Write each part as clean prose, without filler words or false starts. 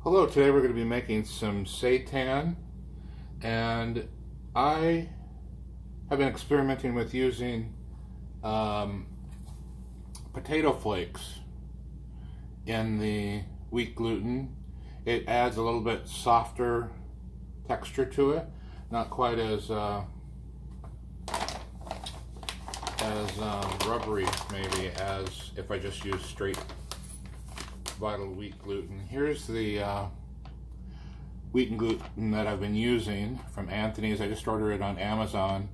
Hello, today we're going to be making some seitan, and I have been experimenting with using potato flakes in the wheat gluten. It adds a little bit softer texture to it, not quite as rubbery maybe as if I just use straight vital wheat gluten. Here's the wheat and gluten that I've been using from Anthony's. I just ordered it on Amazon,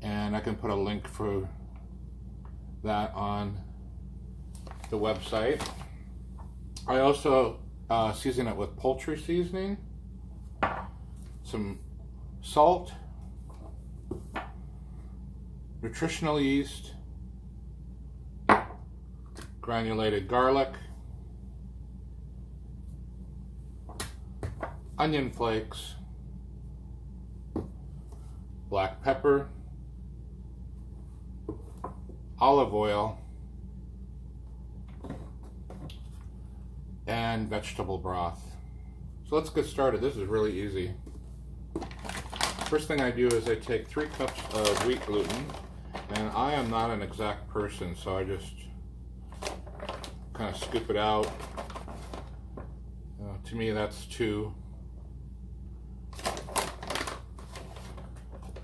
and I can put a link for that on the website. I also season it with poultry seasoning, some salt, nutritional yeast, granulated garlic, onion flakes, black pepper, olive oil, and vegetable broth. So let's get started. This is really easy. First thing I do is I take 3 cups of wheat gluten, and I am not an exact person, so I just kind of scoop it out. To me that's 2.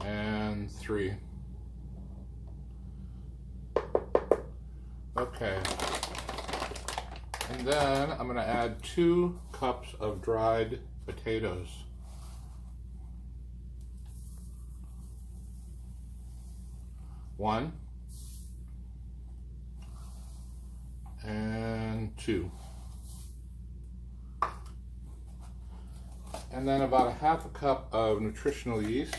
And 3. Okay. And then I'm going to add 2 cups of dried potatoes. One and 2. And then about 1/2 cup of nutritional yeast.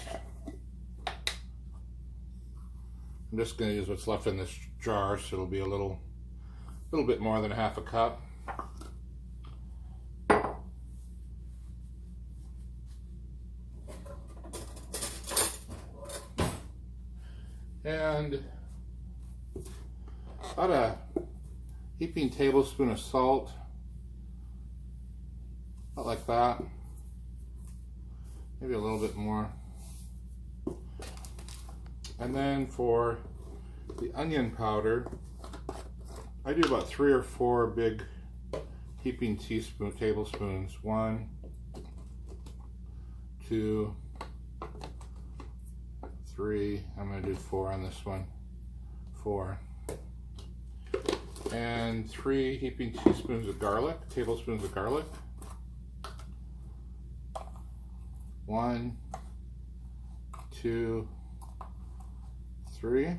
I'm just going to use what's left in this jar, so it'll be a little bit more than 1/2 cup. And about a heaping tablespoon of salt, about like that, maybe a little bit more. And then for the onion powder, I do about 3 or 4 big heaping tablespoons. 1, 2, 3. I'm going to do 4 on this one. 4. And 3 heaping tablespoons of garlic. 1, 2, 3.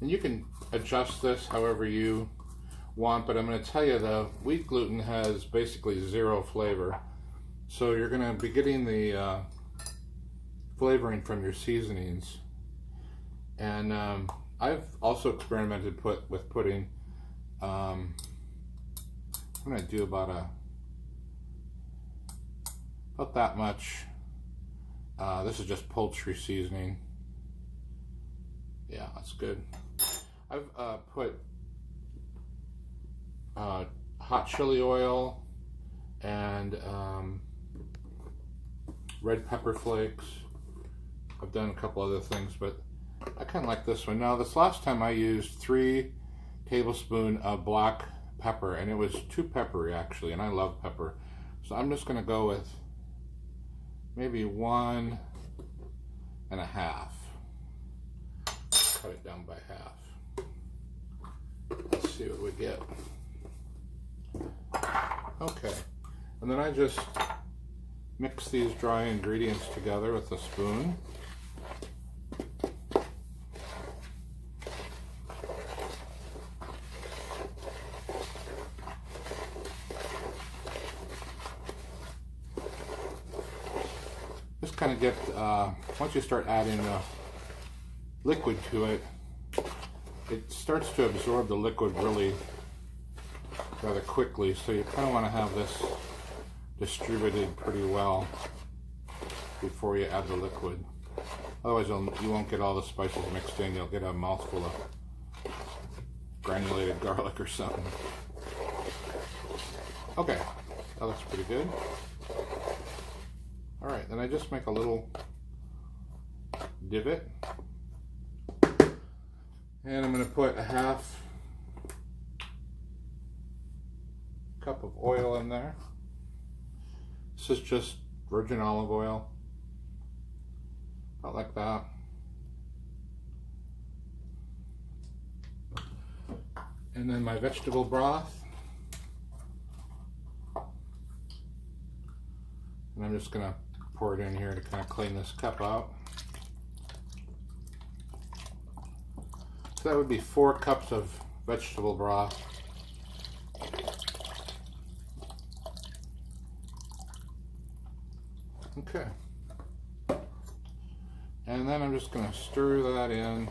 And you can adjust this however you want, but I'm going to tell you the wheat gluten has basically 0 flavor. So you're going to be getting the flavoring from your seasonings. And I've also experimented with putting, I'm going to do about that much. This is just poultry seasoning. Yeah, that's good. I've put hot chili oil and red pepper flakes. I've done a couple other things, but I kind of like this one. Now, this last time I used 3 tablespoons of black pepper, and it was too peppery actually, and I love pepper. So I'm just going to go with maybe 1 1/2. Cut it down by 1/2. Let's see what we get. Okay, and then I just mix these dry ingredients together with a spoon. Just kind of get, once you start adding liquid to it, it starts to absorb the liquid really rather quickly, so you kind of want to have this distributed pretty well before you add the liquid. Otherwise you won't get all the spices mixed in. You'll get a mouthful of granulated garlic or something. Okay, that looks pretty good. All right, then I just make a little divot. And I'm going to put a half cup of oil in there. This is just virgin olive oil, about like that. And then my vegetable broth. And I'm just going to pour it in here to kind of clean this cup out. So that would be 4 cups of vegetable broth. Okay. And then I'm just going to stir that in.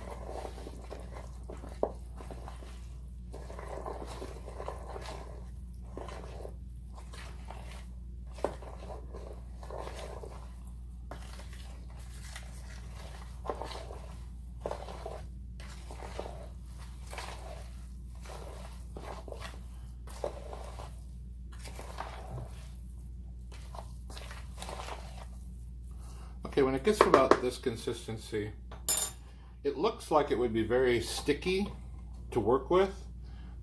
Okay, when it gets about this consistency, it looks like it would be very sticky to work with,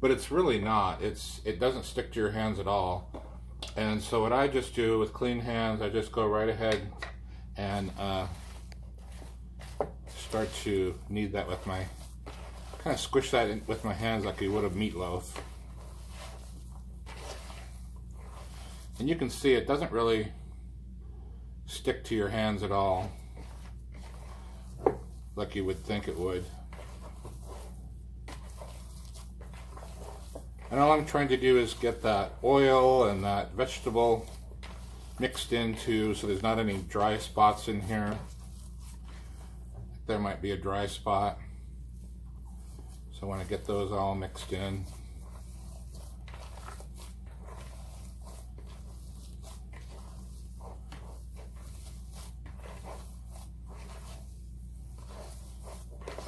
but it's really not. It doesn't stick to your hands at all. And so what I just do with clean hands, I just go right ahead and start to knead that with my, kind of squish that in with my hands like you would a meatloaf. And you can see it doesn't really stick to your hands at all like you would think it would. And all I'm trying to do is get that oil and that vegetable mixed into so there's not any dry spots in here. There might be a dry spot, so I want to get those all mixed in.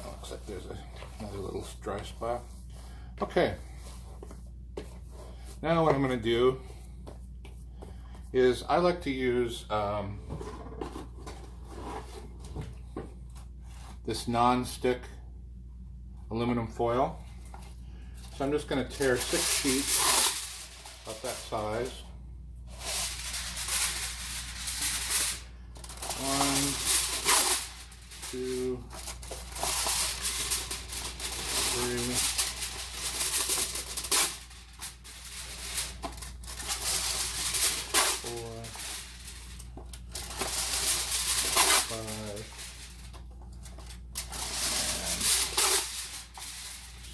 Looks like there's another little dry spot. Okay. Now what I'm going to do is I like to use this non-stick aluminum foil. So I'm just going to tear 6 sheets about that size. 1, 2, 3.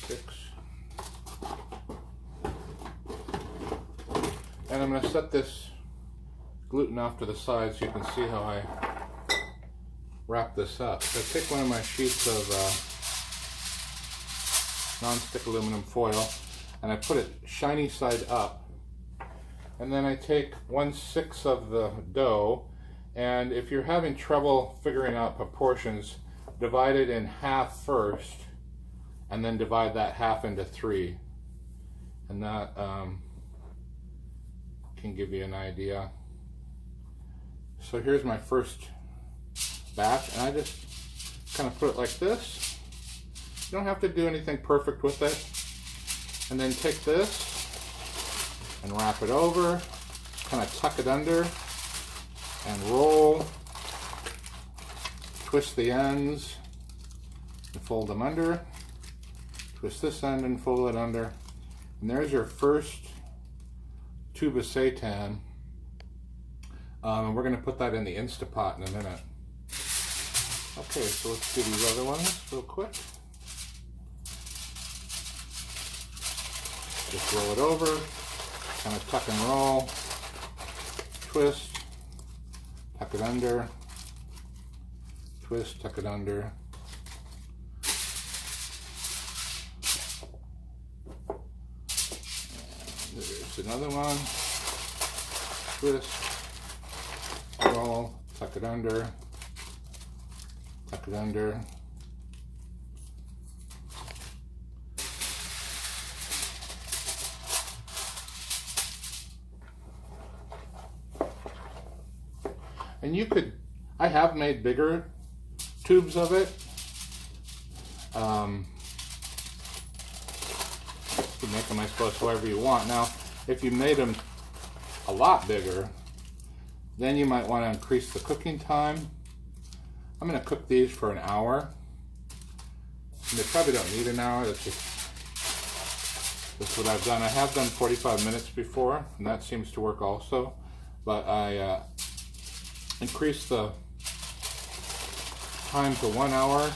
6. And I'm going to set this gluten off to the side so you can see how I wrap this up. So I take one of my sheets of non-stick aluminum foil and I put it shiny side up. And then I take 1/6 of the dough, and if you're having trouble figuring out proportions, divide it in half first and then divide that half into 3, and that can give you an idea. So here's my first batch, and I just kind of put it like this. You don't have to do anything perfect with it. And then take this and wrap it over, kind of tuck it under and roll, twist the ends and fold them under, twist this end and fold it under, and there's your first tube of seitan. And we're going to put that in the Instapot in a minute. Okay, so let's do these other ones real quick. Just roll it over, kind of tuck and roll, twist, tuck it under, twist, tuck it under. And there's another one, twist, roll, tuck it under, tuck it under. And you could, I have made bigger tubes of it. You can make them, I suppose, however you want. Now, if you made them a lot bigger, then you might want to increase the cooking time. I'm going to cook these for an hour. And they probably don't need an hour. That's what I've done. I have done 45 minutes before, and that seems to work also. But I increased the time to 1 hour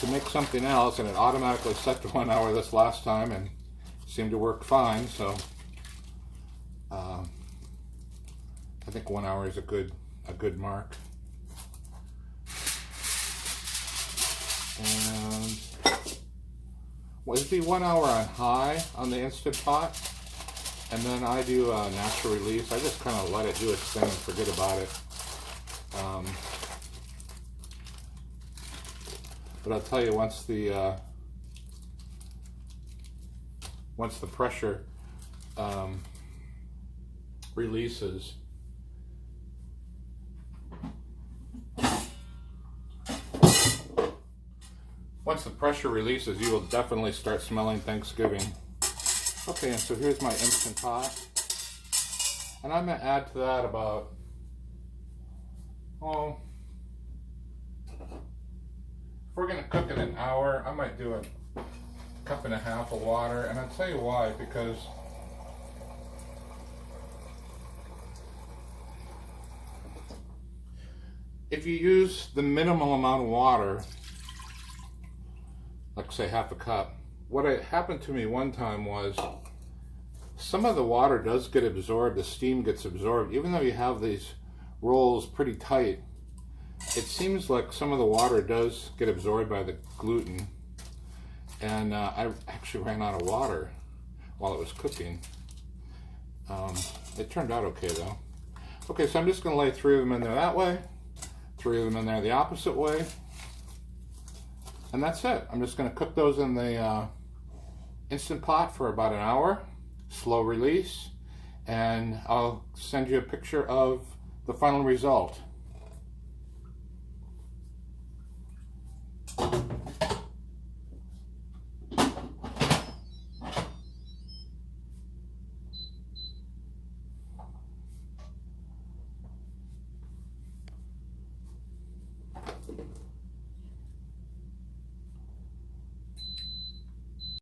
to make something else, and it automatically set to 1 hour this last time, and seemed to work fine. So I think 1 hour is a good mark. And well, it'd be 1 hour on high on the Instant Pot, and then I do a natural release. I just kind of let it do its thing and forget about it. But I'll tell you, once the pressure releases, you will definitely start smelling Thanksgiving. Okay, and so here's my Instant Pot. And I'm going to add to that about, if we're going to cook it an hour, I might do a cup and a half of water. And I'll tell you why, because if you use the minimal amount of water, like say half a cup, what happened to me one time was some of the water does get absorbed, the steam gets absorbed, even though you have these rolls pretty tight. It seems like some of the water does get absorbed by the gluten, and I actually ran out of water while it was cooking. It turned out okay though. Okay, so I'm just going to lay 3 of them in there that way, 3 of them in there the opposite way, and that's it. I'm just going to cook those in the Instant Pot for about an hour, slow release, and I'll send you a picture of the final result.